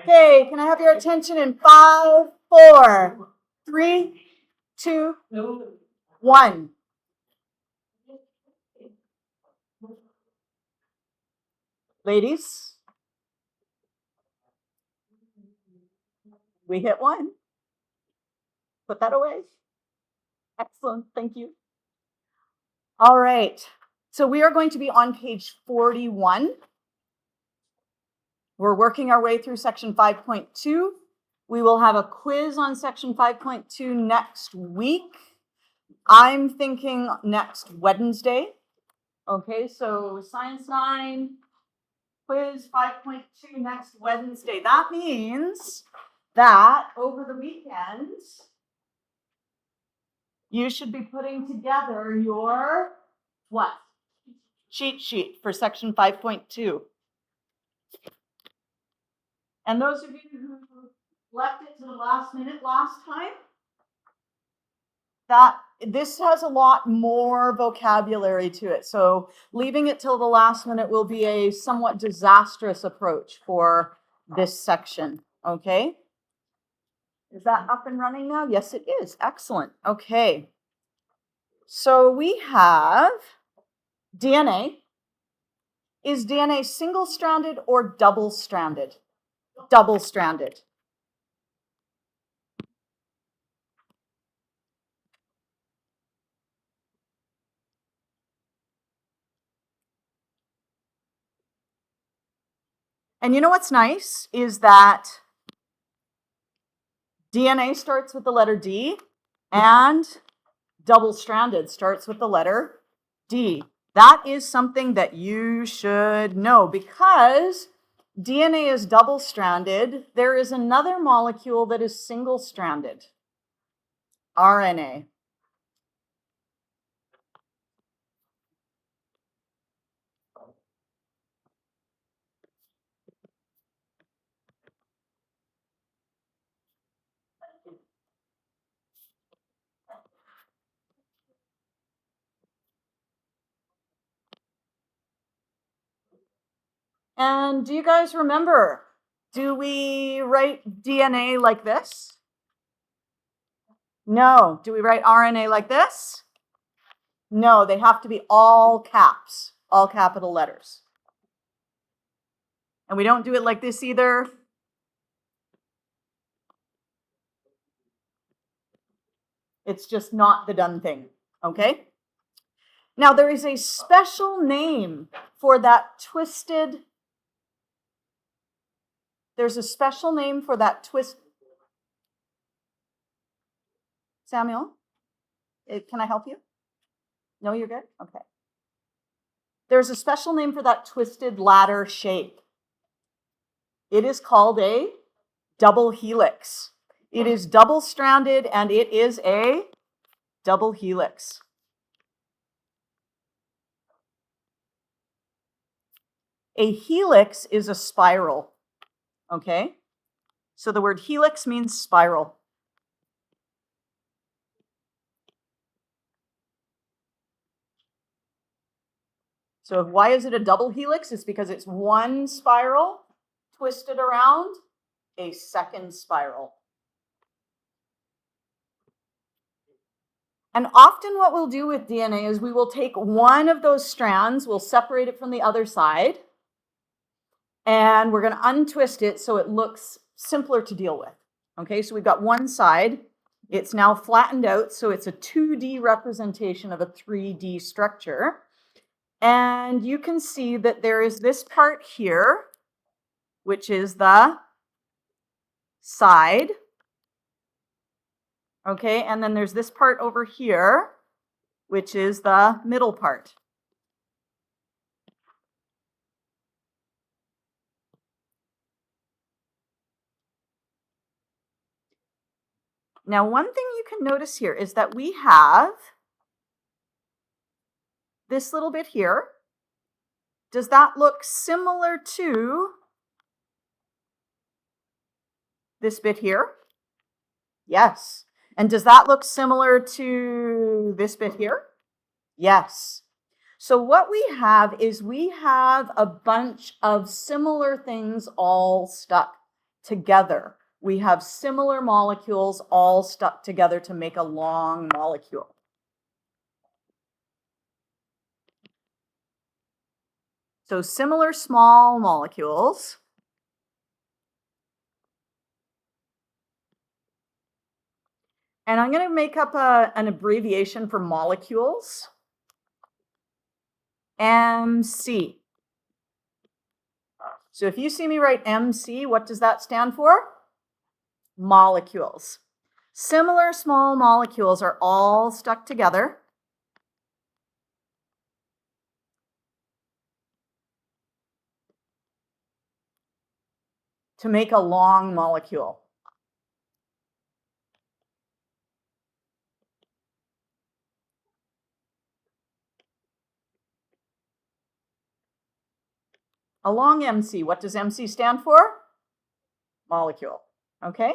Okay, can I have your attention in 5, 4, 3, 2, 1. Ladies, we hit 1. Put that away. Excellent, thank you. All right, so we are going to be on page 41. We're working our way through section 5.2. We will have a quiz on section 5.2 next week. I'm thinking next Wednesday. Okay, so Science 9, quiz 5.2 next Wednesday. That means that over the weekend, you should be putting together your what? Cheat sheet for section 5.2. And those of you who left it to the last minute last time, that this has a lot more vocabulary to it. So leaving it till the last minute will be a somewhat disastrous approach for this section, okay? Is that up and running now? Yes, it is. Excellent. Okay. So we have DNA. Is DNA single-stranded or double-stranded? Double-stranded. And you know what's nice is that DNA starts with the letter D and double-stranded starts with the letter D. That is something that you should know because DNA is double-stranded. There is another molecule that is single-stranded, RNA. And do you guys remember, do we write DNA like this? No. Do we write RNA like this? No, they have to be all caps, all capital letters. And we don't do it like this either. It's just not the done thing, okay? Now, there is a special name for that twisted. There's a special name for that twist. Samuel, can I help you? No, you're good? Okay. There's a special name for that twisted ladder shape. It is called a double helix. It is double-stranded and it is a double helix. A helix is a spiral, okay? So the word helix means spiral. So why is it a double helix? It's because it's one spiral twisted around a second spiral. And often what we'll do with DNA is we will take one of those strands, we'll separate it from the other side, and we're going to untwist it so it looks simpler to deal with. Okay, so we've got one side. It's now flattened out, so it's a 2D representation of a 3D structure. And you can see that there is this part here, which is the side. Okay, and then there's this part over here, which is the middle part. Now, one thing you can notice here is that we have this little bit here. Does that look similar to this bit here? Yes. And does that look similar to this bit here? Yes. So what we have is we have a bunch of similar things all stuck together. We have similar molecules all stuck together to make a long molecule. So similar small molecules. And I'm going to make up an abbreviation for molecules. MC. So if you see me write MC, what does that stand for? Molecules. Similar small molecules are all stuck together to make a long molecule. A long MC, what does MC stand for? Molecule, okay?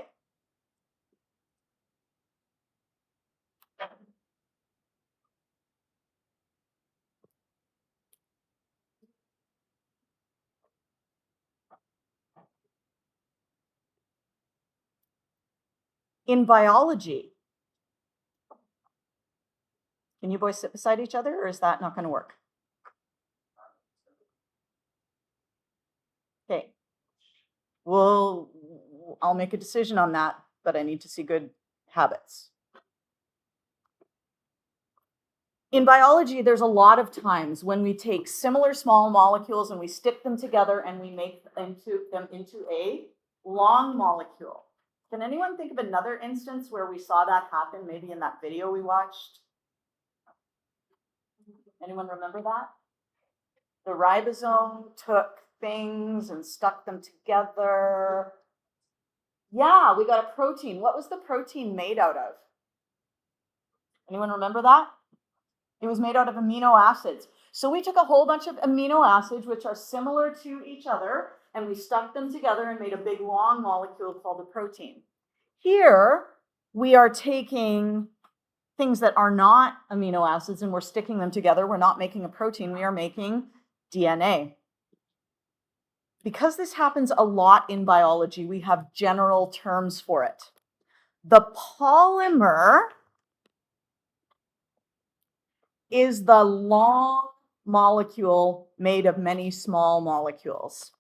In biology, can you boys sit beside each other, or is that not going to work? Okay. Well, I'll make a decision on that, but I need to see good habits. In biology, there's a lot of times when we take similar small molecules and we stick them together and we make them into a long molecule. Can anyone think of another instance where we saw that happen, maybe in that video we watched? Anyone remember that? The ribosome took things and stuck them together. Yeah, we got a protein. What was the protein made out of? Anyone remember that? It was made out of amino acids. So we took a whole bunch of amino acids, which are similar to each other, and we stuck them together and made a big long molecule called a protein. Here, we are taking things that are not amino acids and we're sticking them together. We're not making a protein, we are making DNA. Because this happens a lot in biology, we have general terms for it. The polymer is the long molecule made of many small molecules.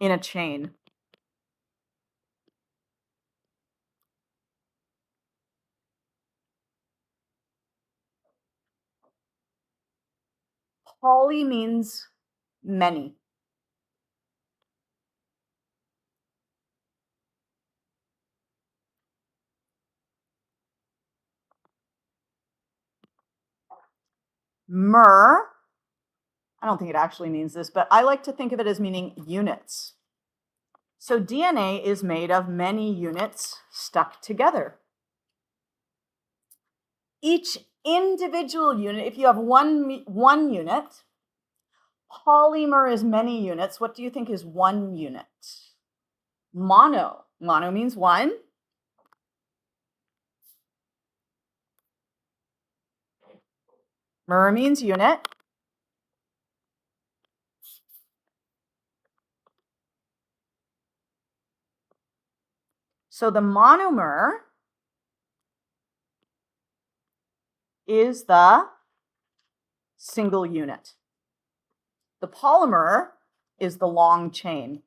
In a chain. Poly means many. Mer, I don't think it actually means this, but I like to think of it as meaning units. So DNA is made of many units stuck together. Each individual unit, if you have one unit, polymer is many units. What do you think is one unit? Mono. Mono means one. Mer means unit. So the monomer is the single unit. The polymer is the long chain.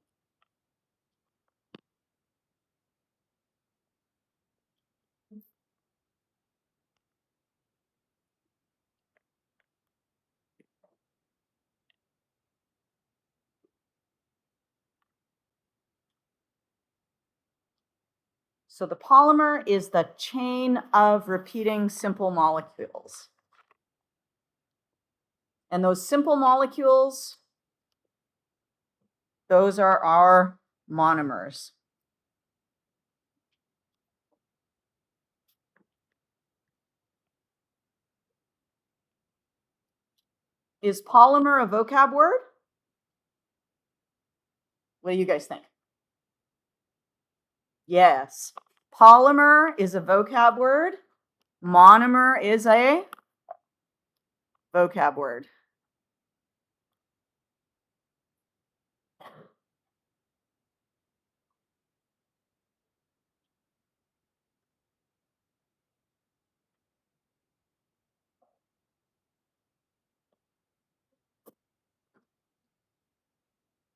So the polymer is the chain of repeating simple molecules. And those simple molecules, those are our monomers. Is polymer a vocab word? What do you guys think? Yes. Polymer is a vocab word. Monomer is a vocab word.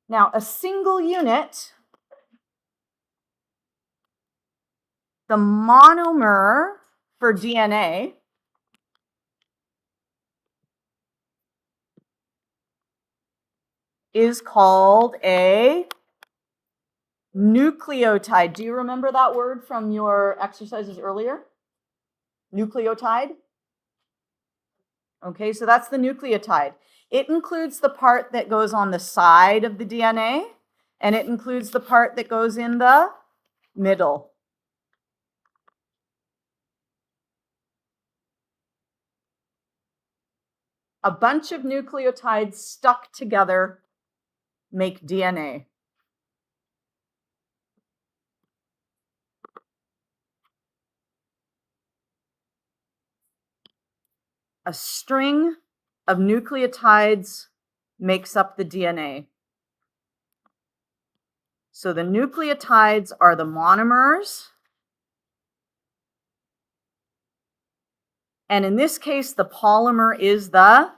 Now, a single unit, the monomer for DNA is called a nucleotide. Do you remember that word from your exercises earlier? Nucleotide? Okay, so that's the nucleotide. It includes the part that goes on the side of the DNA, and it includes the part that goes in the middle. A bunch of nucleotides stuck together make DNA. A string of nucleotides makes up the DNA. So the nucleotides are the monomers. And in this case, the polymer is the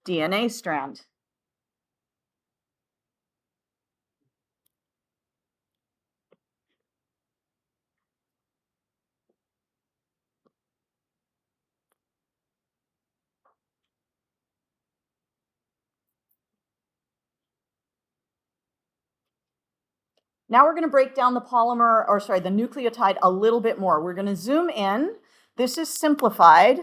DNA strand. Now we're going to break down the the nucleotide a little bit more. We're going to zoom in. This is simplified.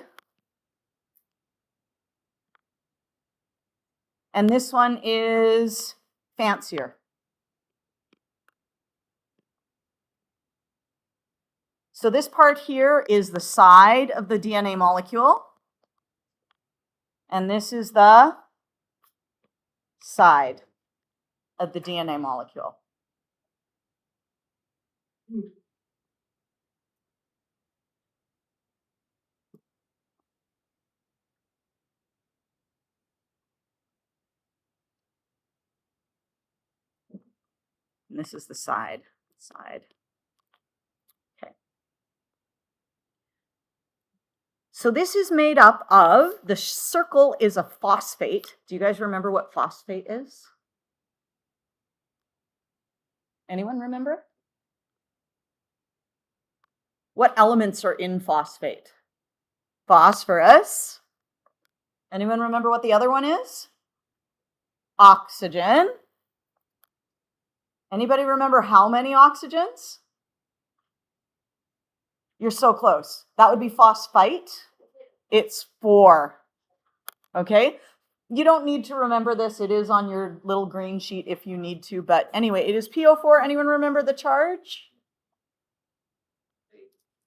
And this one is fancier. So this part here is the side of the DNA molecule. And this is the side of the DNA molecule. And this is the side. Okay. So this is made up of, the circle is a phosphate. Do you guys remember what phosphate is? Anyone remember? What elements are in phosphate? Phosphorus. Anyone remember what the other one is? Oxygen. Anybody remember how many oxygens? You're so close. That would be phosphite. It's 4. Okay? You don't need to remember this. It is on your little green sheet if you need to. But anyway, it is PO4. Anyone remember the charge?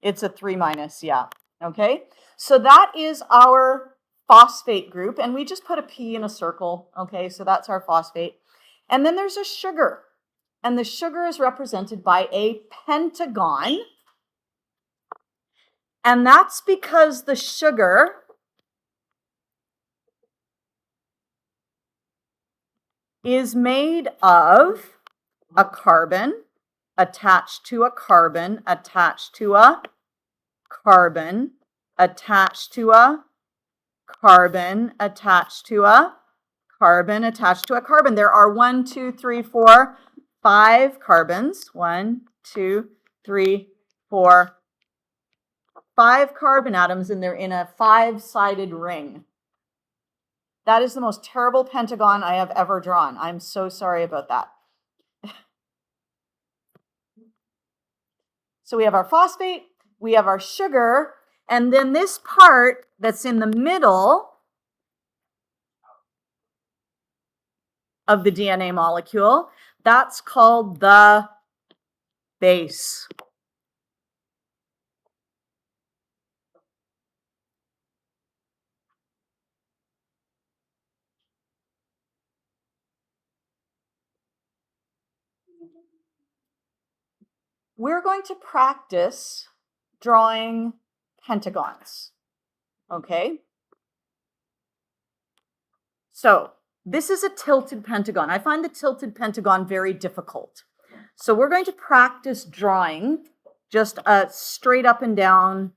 It's a 3-, yeah. Okay? So that is our phosphate group. And we just put a P in a circle. Okay? So that's our phosphate. And then there's a sugar. And the sugar is represented by a pentagon. And that's because the sugar is made of a carbon attached to a carbon attached to a carbon attached to a carbon attached to a carbon attached to a carbon. There are 1, 2, 3, 4, 5 carbons. 1, 2, 3, 4, 5 carbon atoms, and they're in a 5-sided ring. That is the most terrible pentagon I have ever drawn. I'm so sorry about that. So we have our phosphate, we have our sugar, and then this part that's in the middle of the DNA molecule, that's called the base. We're going to practice drawing pentagons, okay? So this is a tilted pentagon. I find the tilted pentagon very difficult. So we're going to practice drawing just a straight up and down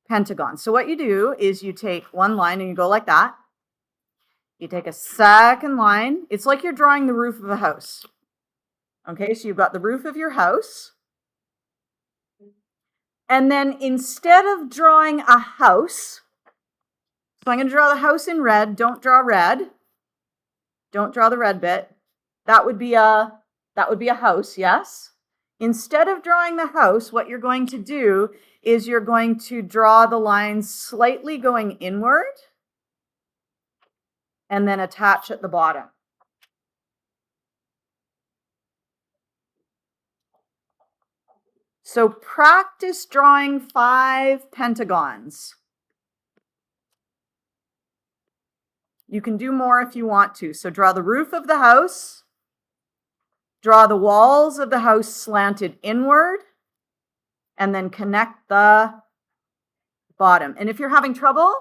pentagon. So what you do is you take one line and you go like that. You take a second line. It's like you're drawing the roof of a house. Okay, so you've got the roof of your house. And then instead of drawing a house, so I'm going to draw the house in red. Don't draw red. Don't draw the red bit. That would be a house, yes? Instead of drawing the house, what you're going to do is you're going to draw the lines slightly going inward and then attach at the bottom. So practice drawing 5 pentagons. You can do more if you want to. So draw the roof of the house, draw the walls of the house slanted inward, and then connect the bottom. And if you're having trouble,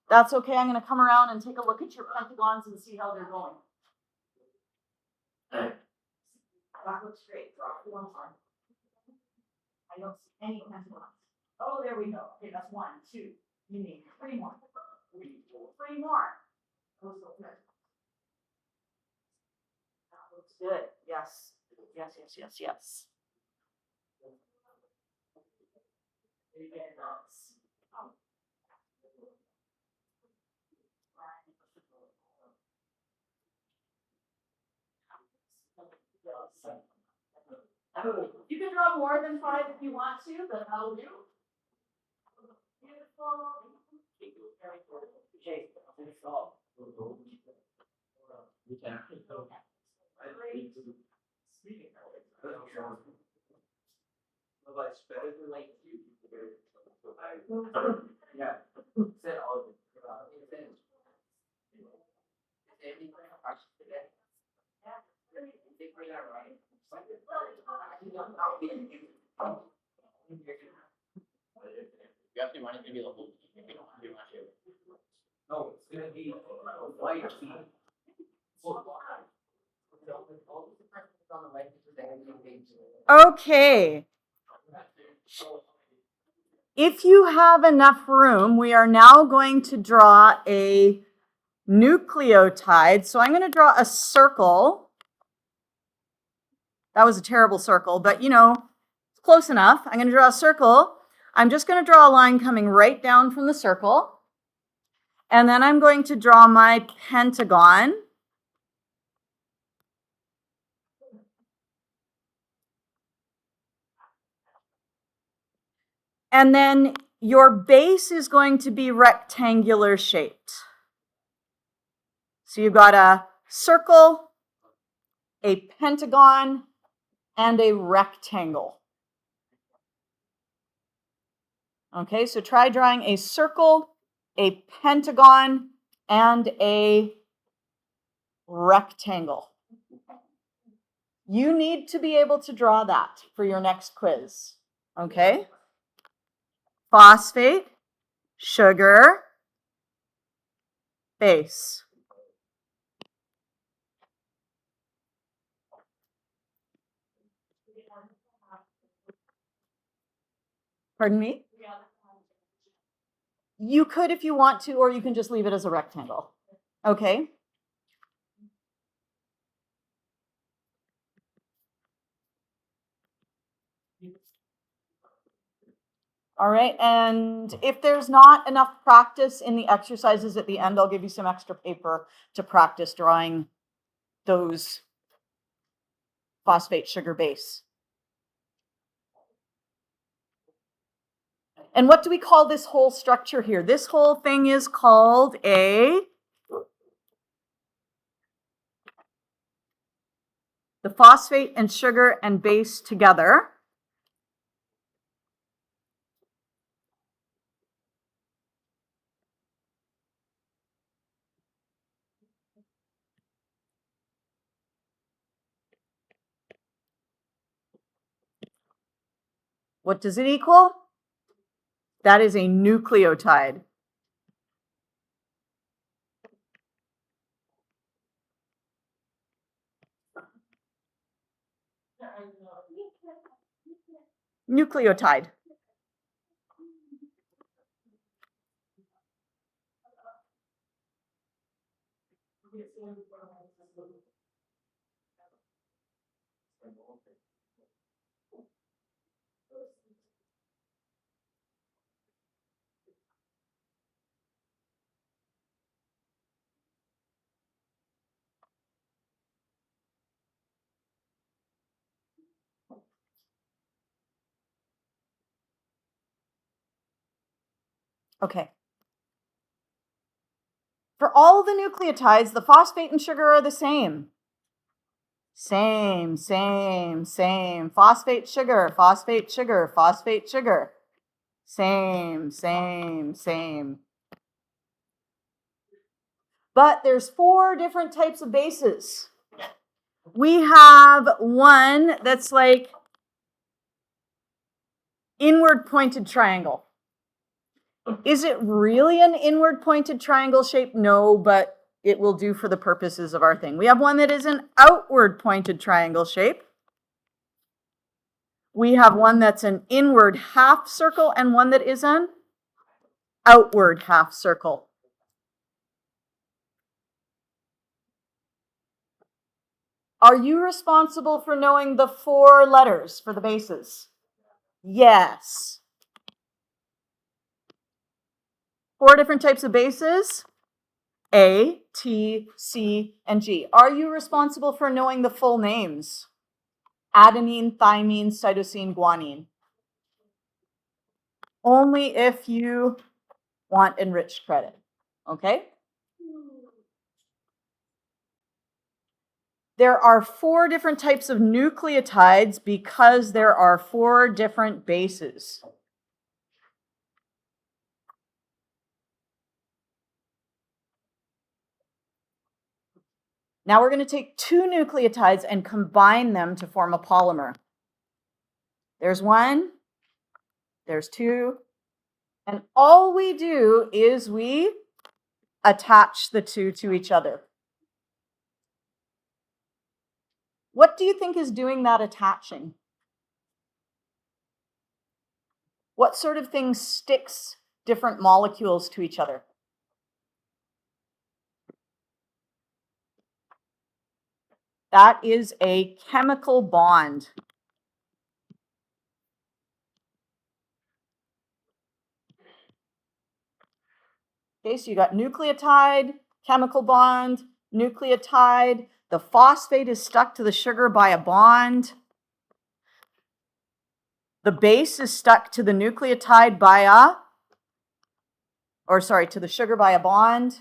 that's okay. I'm going to come around and take a look at your pentagons and see how they're going. That looks great. Drop the one more. I don't see any pentagons. Oh, there we go. Okay, that's 1, 2. You need 3 more. 3 more. Those look good. That looks good. Yes. Yes, yes, yes, yes. You can draw more than 5 if you want to, but that'll do. Beautiful. No, it's gonna be white. Okay. If you have enough room, we are now going to draw a nucleotide. So I'm going to draw a circle. That was a terrible circle, but you know, it's close enough. I'm going to draw a circle. I'm just going to draw a line coming right down from the circle. And then I'm going to draw my pentagon. And then your base is going to be rectangular shaped. So you've got a circle, a pentagon, and a rectangle. Okay, so try drawing a circle, a pentagon, and a rectangle. You need to be able to draw that for your next quiz. Okay? Phosphate, sugar, base. Pardon me? You could if you want to, or you can just leave it as a rectangle. Okay? All right, and if there's not enough practice in the exercises at the end, I'll give you some extra paper to practice drawing those phosphate sugar base. And what do we call this whole structure here? This whole thing is called the phosphate and sugar and base together. What does it equal? That is a nucleotide. Nucleotide. Okay. For all the nucleotides, the phosphate and sugar are the same. Same. Phosphate, sugar, phosphate, sugar, phosphate, sugar. Same. But there's 4 different types of bases. We have one that's like inward pointed triangle. Is it really an inward pointed triangle shape? No, but it will do for the purposes of our thing. We have one that is an outward pointed triangle shape. We have one that's an inward half circle and one that is an outward half circle. Are you responsible for knowing the 4 letters for the bases? Yes. 4 different types of bases: A, T, C, and G. Are you responsible for knowing the full names? Adenine, thymine, cytosine, guanine. Only if you want enriched credit, okay? There are 4 different types of nucleotides because there are 4 different bases. Now we're going to take 2 nucleotides and combine them to form a polymer. There's 1, there's 2, and all we do is we attach the 2 to each other. What do you think is doing that attaching? What sort of thing sticks different molecules to each other? That is a chemical bond. Okay, so you got nucleotide, chemical bond, nucleotide. The phosphate is stuck to the sugar by a bond. The base is stuck to the nucleotide by to the sugar by a bond.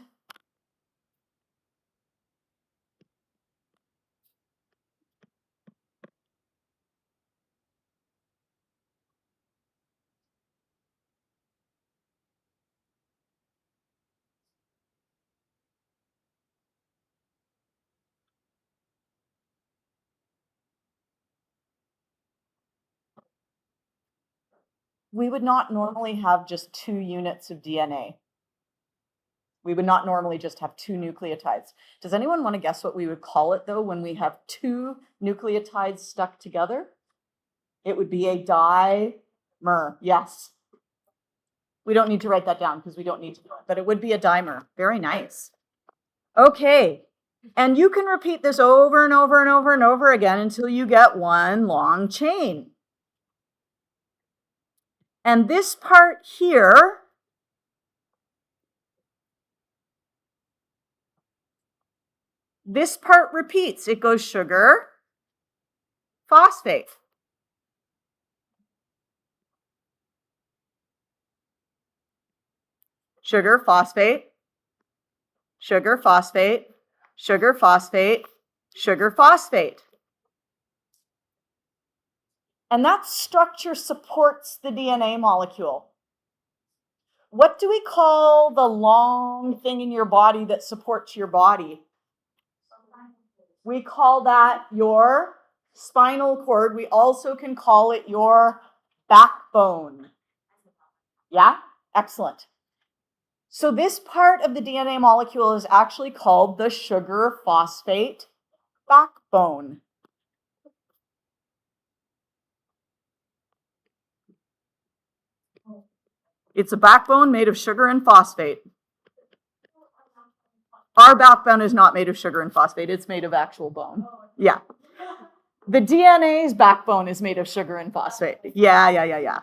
We would not normally have just 2 units of DNA. We would not normally just have 2 nucleotides. Does anyone want to guess what we would call it, though, when we have 2 nucleotides stuck together? It would be a dimer. Yes. We don't need to write that down because we don't need to, but it would be a dimer. Very nice. Okay. And you can repeat this over and over and over and over again until you get one long chain. And this part here repeats. It goes sugar, phosphate. sugar, phosphate, sugar, phosphate, sugar, phosphate, sugar, phosphate. And that structure supports the DNA molecule. What do we call the long thing in your body that supports your body? We call that your spinal cord. We also can call it your backbone. Yeah? Excellent. So this part of the DNA molecule is actually called the sugar phosphate backbone. It's a backbone made of sugar and phosphate. Our backbone is not made of sugar and phosphate. It's made of actual bone. Yeah. The DNA's backbone is made of sugar and phosphate. Yeah.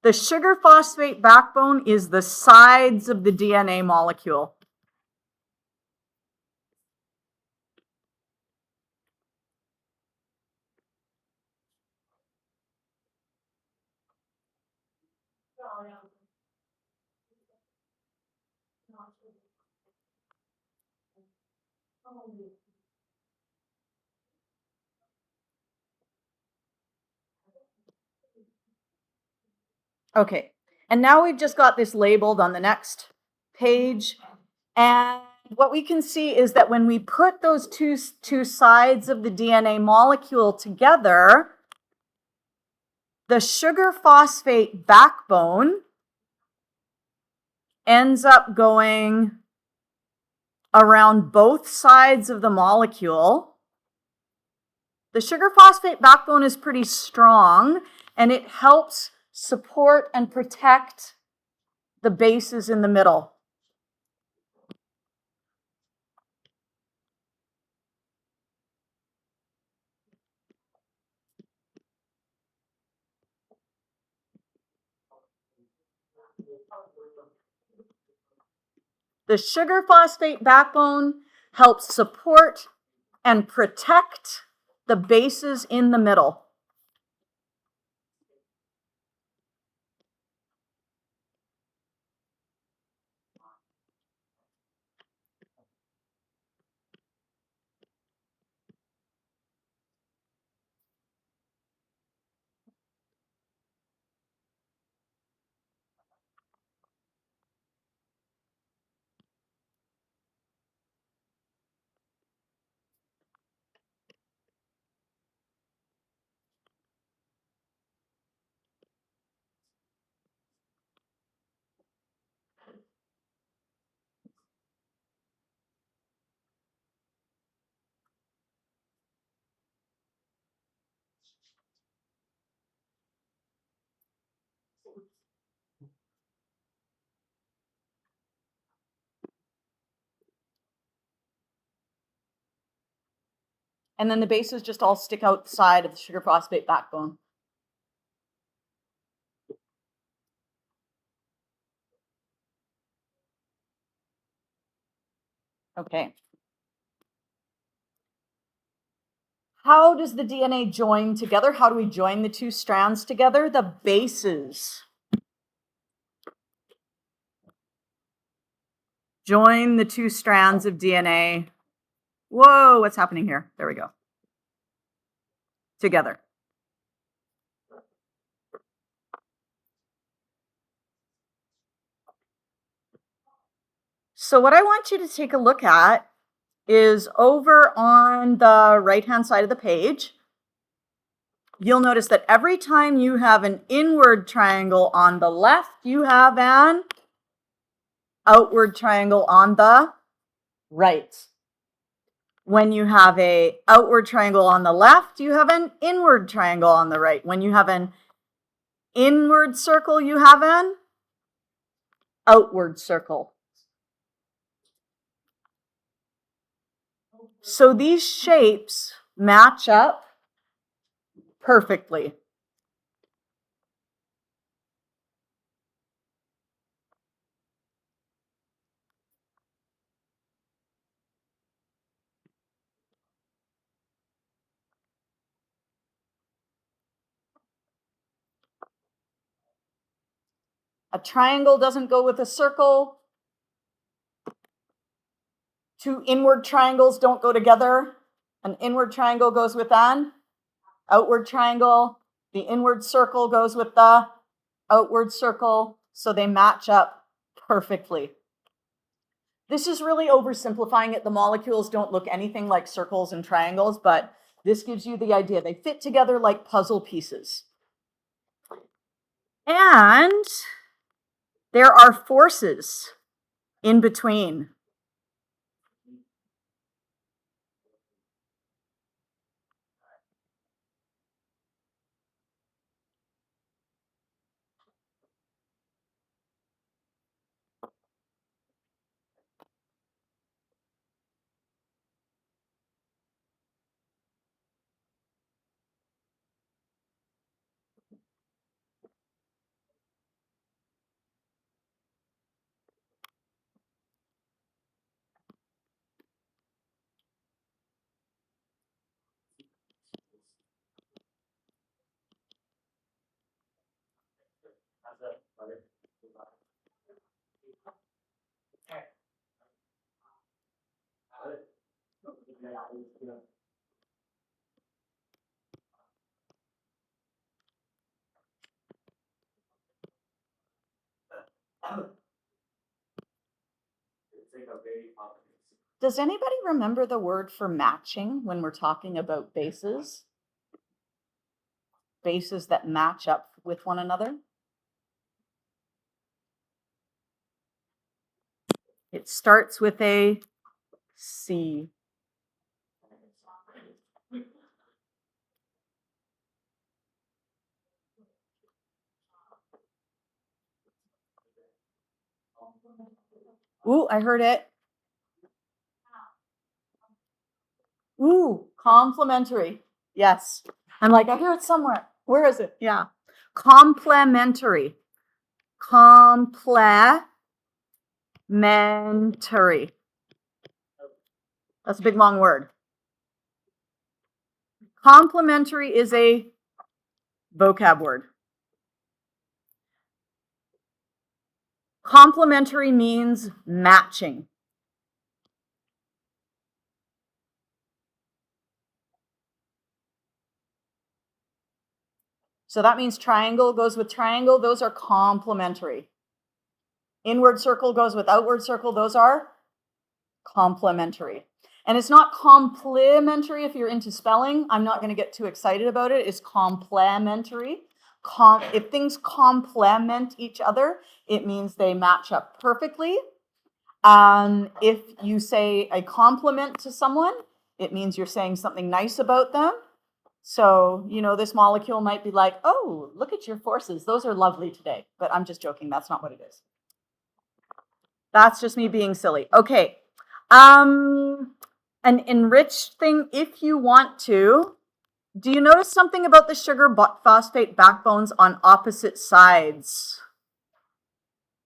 The sugar phosphate backbone is the sides of the DNA molecule. Okay, and now we've just got this labeled on the next page. And what we can see is that when we put those two sides of the DNA molecule together, the sugar phosphate backbone ends up going around both sides of the molecule. The sugar phosphate backbone is pretty strong, and it helps support and protect the bases in the middle. The sugar phosphate backbone helps support and protect the bases in the middle. And then the bases just all stick outside of the sugar phosphate backbone. Okay. How does the DNA join together? How do we join the two strands together? The bases join the two strands of DNA. Whoa, what's happening here? There we go. Together. So what I want you to take a look at is over on the right-hand side of the page. You'll notice that every time you have an inward triangle on the left, you have an outward triangle on the right. When you have an outward triangle on the left, you have an inward triangle on the right. When you have an inward circle, you have an outward circle. So these shapes match up perfectly. A triangle doesn't go with a circle. Two inward triangles don't go together. An inward triangle goes with an outward triangle. The inward circle goes with the outward circle. So they match up perfectly. This is really oversimplifying it. The molecules don't look anything like circles and triangles, but this gives you the idea. They fit together like puzzle pieces. And there are forces in between. Does anybody remember the word for matching when we're talking about bases? Bases that match up with one another? It starts with a C. Ooh, I heard it. Ooh, complementary. Yes. I'm like, I hear it somewhere. Where is it? Yeah. Complementary. Complementary. That's a big long word. Complementary is a vocab word. Complementary means matching. So that means triangle goes with triangle. Those are complementary. Inward circle goes with outward circle. Those are complementary. And it's not complementary if you're into spelling. I'm not going to get too excited about it. It's complementary. If things complement each other, it means they match up perfectly. If you say a compliment to someone, it means you're saying something nice about them. So, this molecule might be like, oh, look at your forces. Those are lovely today. But I'm just joking. That's not what it is. That's just me being silly. Okay. An enriched thing, if you want to. Do you notice something about the sugar phosphate backbones on opposite sides?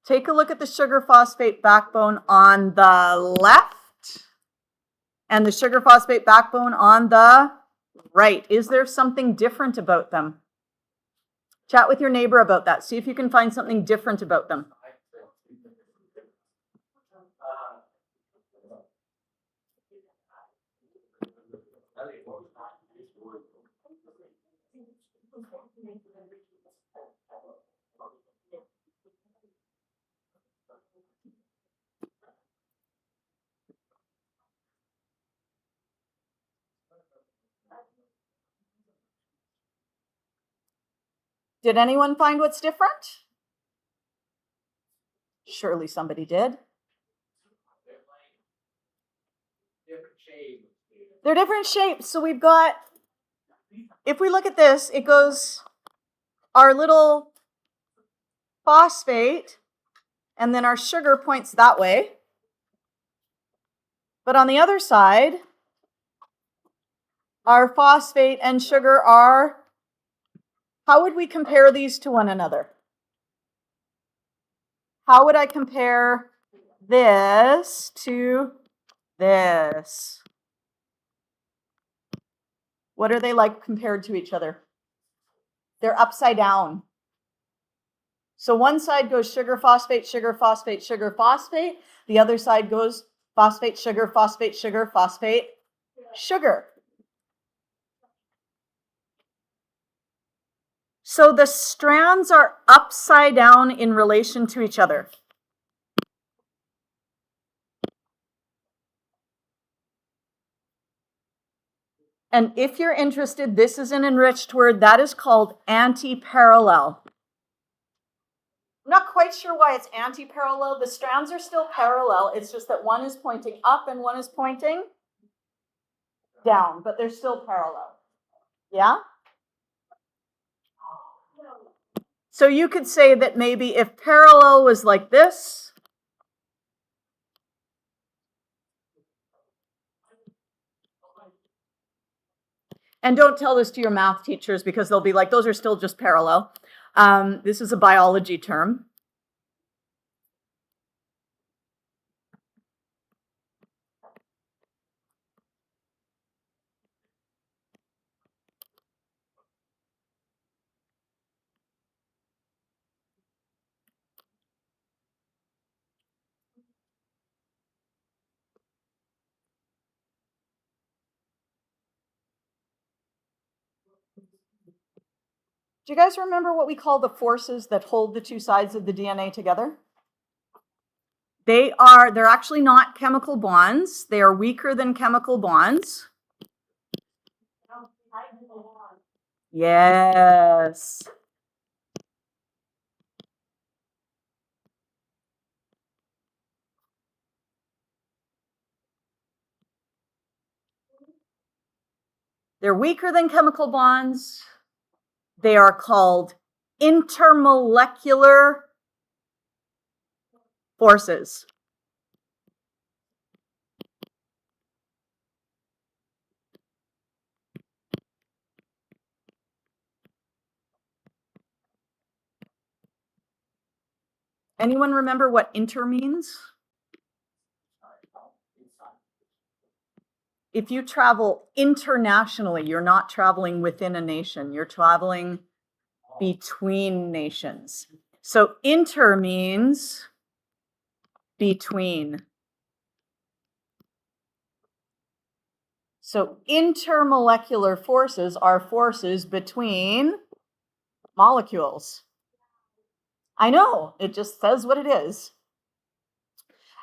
Take a look at the sugar phosphate backbone on the left and the sugar phosphate backbone on the right. Is there something different about them? Chat with your neighbor about that. See if you can find something different about them. Did anyone find what's different? Surely somebody did. They're different shapes. So we've got, if we look at this, it goes our little phosphate, and then our sugar points that way. But on the other side, our phosphate and sugar are, how would we compare these to one another? How would I compare this to this? What are they like compared to each other? They're upside down. So one side goes sugar, phosphate, sugar, phosphate, sugar, phosphate. The other side goes phosphate, sugar, phosphate, sugar, phosphate, sugar. So the strands are upside down in relation to each other. And if you're interested, this is an enriched word that is called anti-parallel. I'm not quite sure why it's anti-parallel. The strands are still parallel. It's just that one is pointing up and one is pointing down, but they're still parallel. Yeah? So you could say that maybe if parallel was like this, and don't tell this to your math teachers because they'll be like, those are still just parallel. This is a biology term. Do you guys remember what we call the forces that hold the two sides of the DNA together? They're actually not chemical bonds. They are weaker than chemical bonds. Yes. They're weaker than chemical bonds. They are called intermolecular forces. Anyone remember what inter means? If you travel internationally, you're not traveling within a nation, you're traveling between nations. So inter means between. So intermolecular forces are forces between molecules. I know, it just says what it is.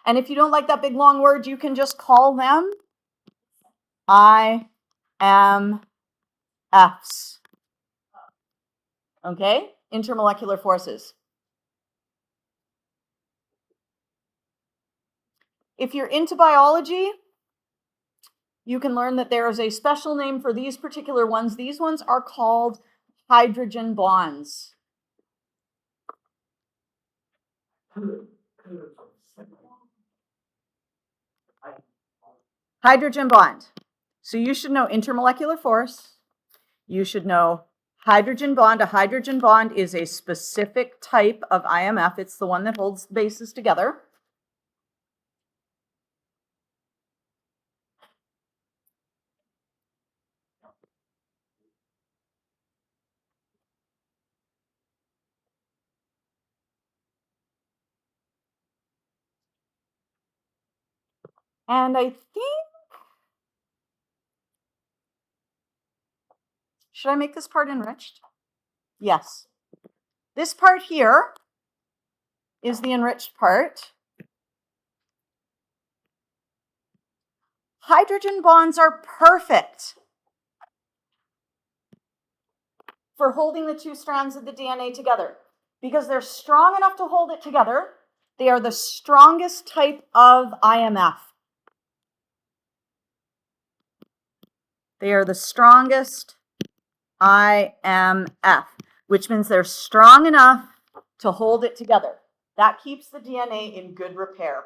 And if you don't like that big long word, you can just call them IMFs. Okay? Intermolecular forces. If you're into biology, you can learn that there is a special name for these particular ones. These ones are called hydrogen bonds. Hydrogen bond. So you should know intermolecular force. You should know hydrogen bond. A hydrogen bond is a specific type of IMF. It's the one that holds the bases together. And I think, should I make this part enriched? Yes. This part here is the enriched part. Hydrogen bonds are perfect for holding the two strands of the DNA together because they're strong enough to hold it together. They are the strongest type of IMF. They are the strongest IMF, which means they're strong enough to hold it together. That keeps the DNA in good repair.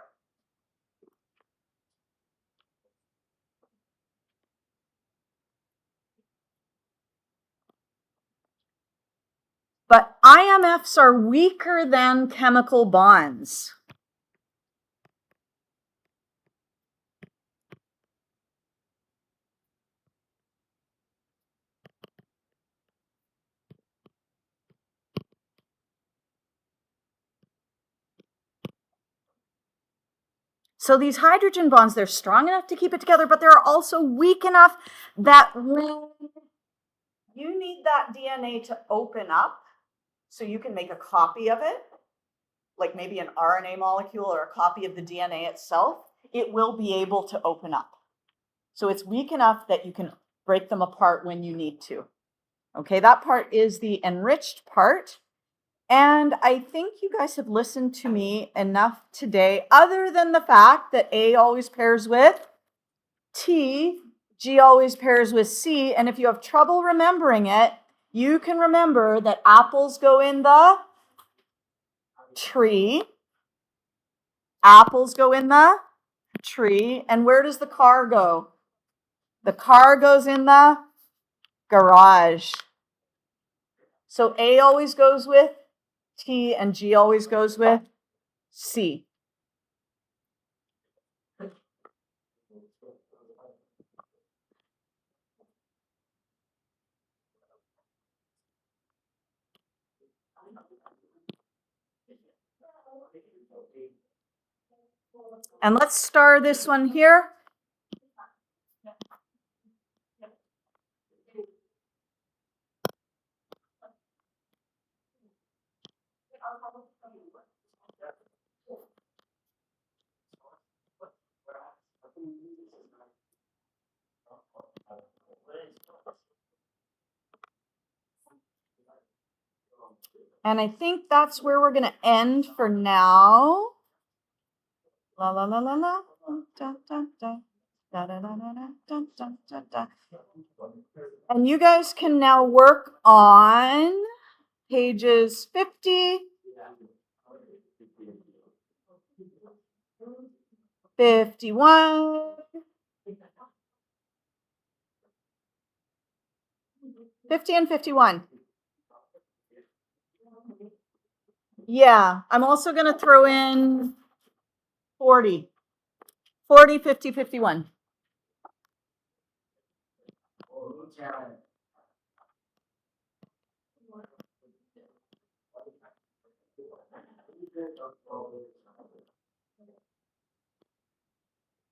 But IMFs are weaker than chemical bonds. So these hydrogen bonds, they're strong enough to keep it together, but they're also weak enough that when you need that DNA to open up so you can make a copy of it, like maybe an RNA molecule or a copy of the DNA itself, it will be able to open up. So it's weak enough that you can break them apart when you need to. Okay, that part is the enriched part. And I think you guys have listened to me enough today, other than the fact that A always pairs with T, G always pairs with C. And if you have trouble remembering it, you can remember that apples go in the tree. Apples go in the tree. And where does the car go? The car goes in the garage. So A always goes with T and G always goes with C. And let's star this one here. And I think that's where we're going to end for now. La la la la la. Da, da, da. Da, da, da, da, da, da, da, da. And you guys can now work on pages 50, 51, 50 and 51. Yeah, I'm also going to throw in 40, 50, 51.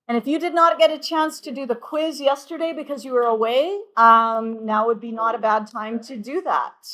And if you did not get a chance to do the quiz yesterday because you were away, now would be not a bad time to do that.